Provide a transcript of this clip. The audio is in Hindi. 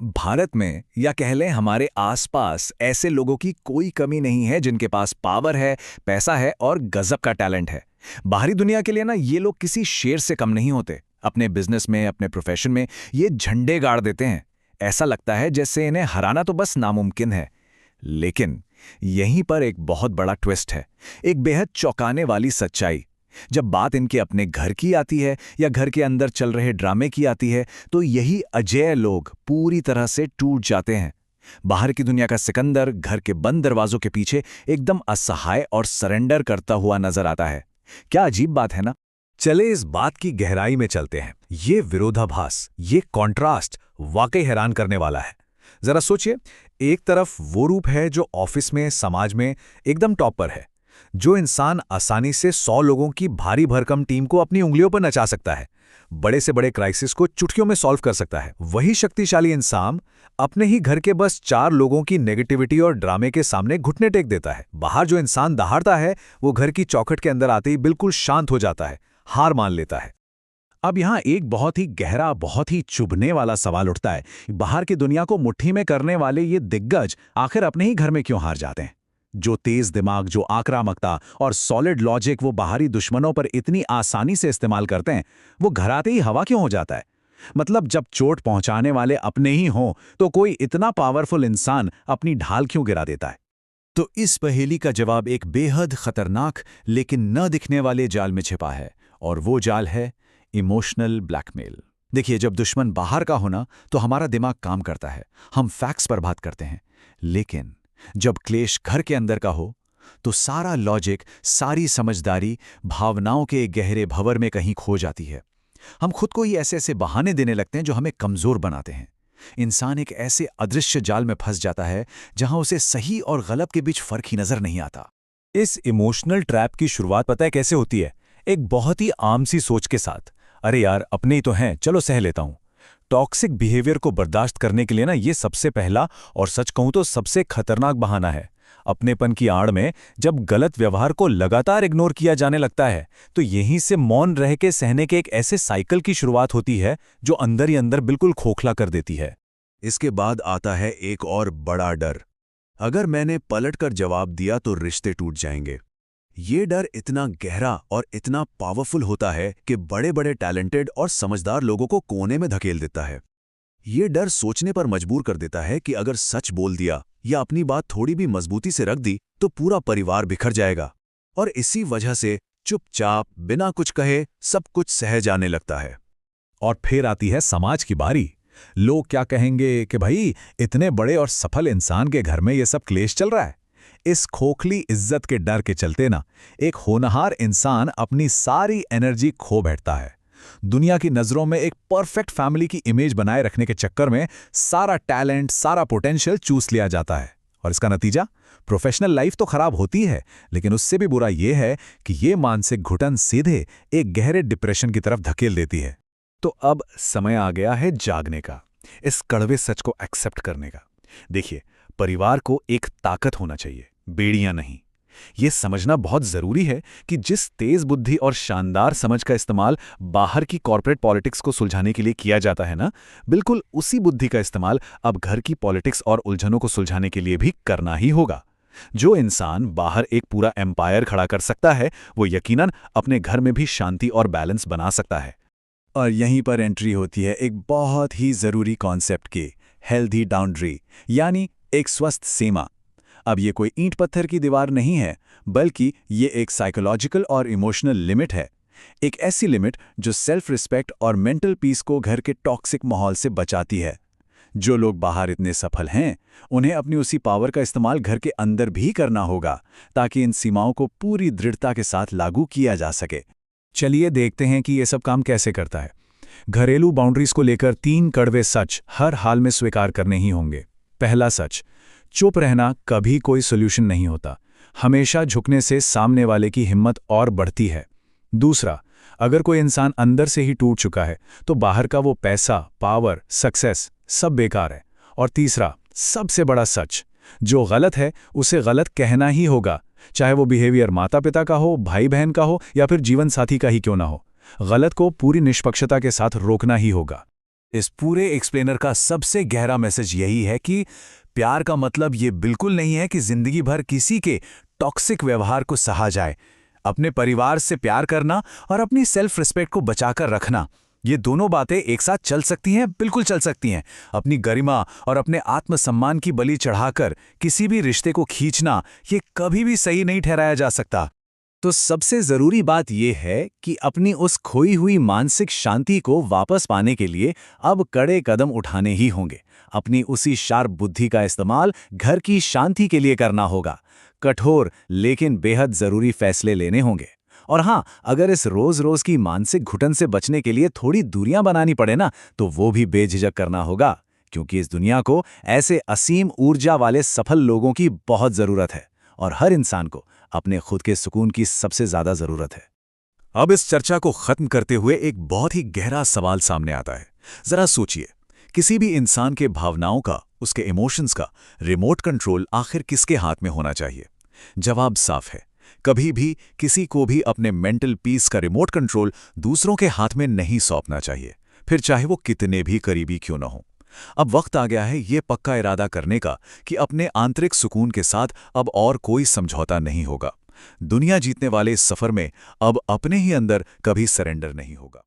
भारत में या कह लें हमारे आसपास ऐसे लोगों की कोई कमी नहीं है जिनके पास पावर है, पैसा है और गजब का टैलेंट है। बाहरी दुनिया के लिए ना ये लोग किसी शेर से कम नहीं होते। अपने बिजनेस में, अपने प्रोफेशन में ये झंडे गाड़ देते हैं। ऐसा लगता है जैसे इन्हें हराना तो बस नामुमकिन है। लेकिन यहीं पर एक बहुत बड़ा ट्विस्ट है, एक बेहद चौंकाने वाली सच्चाई। जब बात इनके अपने घर की आती है या घर के अंदर चल रहे ड्रामे की आती है, तो यही अजेय लोग पूरी तरह से टूट जाते हैं। बाहर की दुनिया का सिकंदर घर के बंद दरवाजों के पीछे एकदम असहाय और सरेंडर करता हुआ नजर आता है। क्या अजीब बात है ना। चले इस बात की गहराई में चलते हैं। ये विरोधाभास, ये कॉन्ट्रास्ट वाकई हैरान करने वाला है। जरा सोचिए, एक तरफ वो रूप है जो ऑफिस में, समाज में एकदम टॉप पर है, जो इंसान आसानी से 100 लोगों की भारी भरकम टीम को अपनी उंगलियों पर नचा सकता है, बड़े से बड़े क्राइसिस को चुटकियों में सॉल्व कर सकता है। वही शक्तिशाली इंसान अपने ही घर के बस 4 लोगों की नेगेटिविटी और ड्रामे के सामने घुटने टेक देता है। बाहर जो इंसान दहाड़ता है, वो घर की चौखट के अंदर आते ही बिल्कुल शांत हो जाता है, हार मान लेता है। अब यहाँ एक बहुत ही गहरा, बहुत ही चुभने वाला सवाल उठता है, बाहर की दुनिया को मुट्ठी में करने वाले ये दिग्गज आखिर अपने ही घर में क्यों हार जाते हैं? जो तेज दिमाग, जो आक्रामकता और सॉलिड लॉजिक वो बाहरी दुश्मनों पर इतनी आसानी से इस्तेमाल करते हैं, वो घर आते ही हवा क्यों हो जाता है? मतलब जब चोट पहुंचाने वाले अपने ही हों, तो कोई इतना पावरफुल इंसान अपनी ढाल क्यों गिरा देता है? तो इस पहेली का जवाब एक बेहद खतरनाक लेकिन न दिखने वाले जाल में छिपा है, और वो जाल है इमोशनल ब्लैकमेल। देखिए, जब दुश्मन बाहर का होना तो हमारा दिमाग काम करता है, हम फैक्ट्स पर बात करते हैं। लेकिन जब क्लेश घर के अंदर का हो, तो सारा लॉजिक, सारी समझदारी भावनाओं के गहरे भंवर में कहीं खो जाती है। हम खुद को ही ऐसे ऐसे बहाने देने लगते हैं जो हमें कमजोर बनाते हैं। इंसान एक ऐसे अदृश्य जाल में फंस जाता है जहां उसे सही और गलत के बीच फर्क ही नजर नहीं आता। इस इमोशनल ट्रैप की शुरुआत पता है कैसे होती है? एक बहुत ही आम सी सोच के साथ, अरे यार अपने ही तो हैं, चलो सह लेता हूं। टॉक्सिक बिहेवियर को बर्दाश्त करने के लिए ना ये सबसे पहला और सच कहूं तो सबसे खतरनाक बहाना है। अपनेपन की आड़ में जब गलत व्यवहार को लगातार इग्नोर किया जाने लगता है, तो यहीं से मौन रह के सहने के एक ऐसे साइकिल की शुरुआत होती है जो अंदर ही अंदर बिल्कुल खोखला कर देती है। इसके बाद आता है एक और बड़ा डर। अगर मैंने पलटकर जवाब दिया तो रिश्ते टूट जाएंगे। ये डर इतना गहरा और इतना पावरफुल होता है कि बड़े बड़े टैलेंटेड और समझदार लोगों को कोने में धकेल देता है। ये डर सोचने पर मजबूर कर देता है कि अगर सच बोल दिया या अपनी बात थोड़ी भी मजबूती से रख दी तो पूरा परिवार बिखर जाएगा। और इसी वजह से चुपचाप बिना कुछ कहे सब कुछ सह जाने लगता है। और फिर आती है समाज की बारी। लोग क्या कहेंगे कि भाई इतने बड़े और सफल इंसान के घर में ये सब क्लेश चल रहा है। इस खोखली इज्जत के डर के चलते ना एक होनहार इंसान अपनी सारी एनर्जी खो बैठता है। दुनिया की नज़रों में एक परफेक्ट फैमिली की इमेज बनाए रखने के चक्कर में सारा टैलेंट, सारा पोटेंशियल चूस लिया जाता है। और इसका नतीजा, प्रोफेशनल लाइफ तो खराब होती है, लेकिन उससे भी बुरा यह है कि ये मानसिक घुटन सीधे एक गहरे डिप्रेशन की तरफ धकेल देती है। तो अब समय आ गया है जागने का, इस कड़वे सच को एक्सेप्ट करने का। देखिए, परिवार को एक ताकत होना चाहिए, बेड़ियां नहीं। यह समझना बहुत जरूरी है कि जिस तेज बुद्धि और शानदार समझ का इस्तेमाल बाहर की कॉर्पोरेट पॉलिटिक्स को सुलझाने के लिए किया जाता है ना, बिल्कुल उसी बुद्धि का इस्तेमाल अब घर की पॉलिटिक्स और उलझनों को सुलझाने के लिए भी करना ही होगा। जो इंसान बाहर एक पूरा एम्पायर खड़ा कर सकता है, वो यकीनन अपने घर में भी शांति और बैलेंस बना सकता है। और यहीं पर एंट्री होती है एक बहुत ही जरूरी कॉन्सेप्ट की, हेल्दी बाउंड्री, यानी एक स्वस्थ सीमा। अब ये कोई ईंट पत्थर की दीवार नहीं है, बल्कि ये एक साइकोलॉजिकल और इमोशनल लिमिट है। एक ऐसी लिमिट जो सेल्फ रिस्पेक्ट और मेंटल पीस को घर के टॉक्सिक माहौल से बचाती है। जो लोग बाहर इतने सफल हैं, उन्हें अपनी उसी पावर का इस्तेमाल घर के अंदर भी करना होगा, ताकि इन सीमाओं को पूरी दृढ़ता के साथ लागू किया जा सके। चलिए देखते हैं कि ये सब काम कैसे करता है। घरेलू बाउंड्रीज को लेकर 3 कड़वे सच हर हाल में स्वीकार करने ही होंगे। पहला सच, चुप रहना कभी कोई सोल्यूशन नहीं होता। हमेशा झुकने से सामने वाले की हिम्मत और बढ़ती है। दूसरा, अगर कोई इंसान अंदर से ही टूट चुका है तो बाहर का वो पैसा, पावर, सक्सेस सब बेकार है। और तीसरा, सबसे बड़ा सच, जो गलत है उसे गलत कहना ही होगा, चाहे वो बिहेवियर माता पिता का हो, भाई बहन का हो या फिर जीवन साथी का ही क्यों ना हो। गलत को पूरी निष्पक्षता के साथ रोकना ही होगा। इस पूरे एक्सप्लेनर का सबसे गहरा मैसेज यही है कि प्यार का मतलब ये बिल्कुल नहीं है कि जिंदगी भर किसी के टॉक्सिक व्यवहार को सहा जाए। अपने परिवार से प्यार करना और अपनी सेल्फ रिस्पेक्ट को बचाकर रखना, ये दोनों बातें एक साथ चल सकती हैं, बिल्कुल चल सकती हैं। अपनी गरिमा और अपने आत्मसम्मान की बलि चढ़ाकर किसी भी रिश्ते को खींचना, ये कभी भी सही नहीं ठहराया जा सकता। तो सबसे जरूरी बात यह है कि अपनी उस खोई हुई मानसिक शांति को वापस पाने के लिए अब कड़े कदम उठाने ही होंगे। अपनी उसी शार्प बुद्धि का इस्तेमाल घर की शांति के लिए करना होगा। कठोर लेकिन बेहद जरूरी फैसले लेने होंगे। और हाँ, अगर इस रोज रोज की मानसिक घुटन से बचने के लिए थोड़ी दूरियां बनानी पड़े ना, तो वो भी बेझिझक करना होगा, क्योंकि इस दुनिया को ऐसे असीम ऊर्जा वाले सफल लोगों की बहुत जरूरत है और हर इंसान को अपने खुद के सुकून की सबसे ज्यादा जरूरत है। अब इस चर्चा को खत्म करते हुए एक बहुत ही गहरा सवाल सामने आता है। जरा सोचिए, किसी भी इंसान के भावनाओं का, उसके इमोशंस का रिमोट कंट्रोल आखिर किसके हाथ में होना चाहिए? जवाब साफ है, कभी भी किसी को भी अपने मेंटल पीस का रिमोट कंट्रोल दूसरों के हाथ में नहीं सौंपना चाहिए, फिर चाहे वो कितने भी करीबी क्यों न हो। अब वक्त आ गया है ये पक्का इरादा करने का कि अपने आंतरिक सुकून के साथ अब और कोई समझौता नहीं होगा। दुनिया जीतने वाले इस सफर में अब अपने ही अंदर कभी सरेंडर नहीं होगा।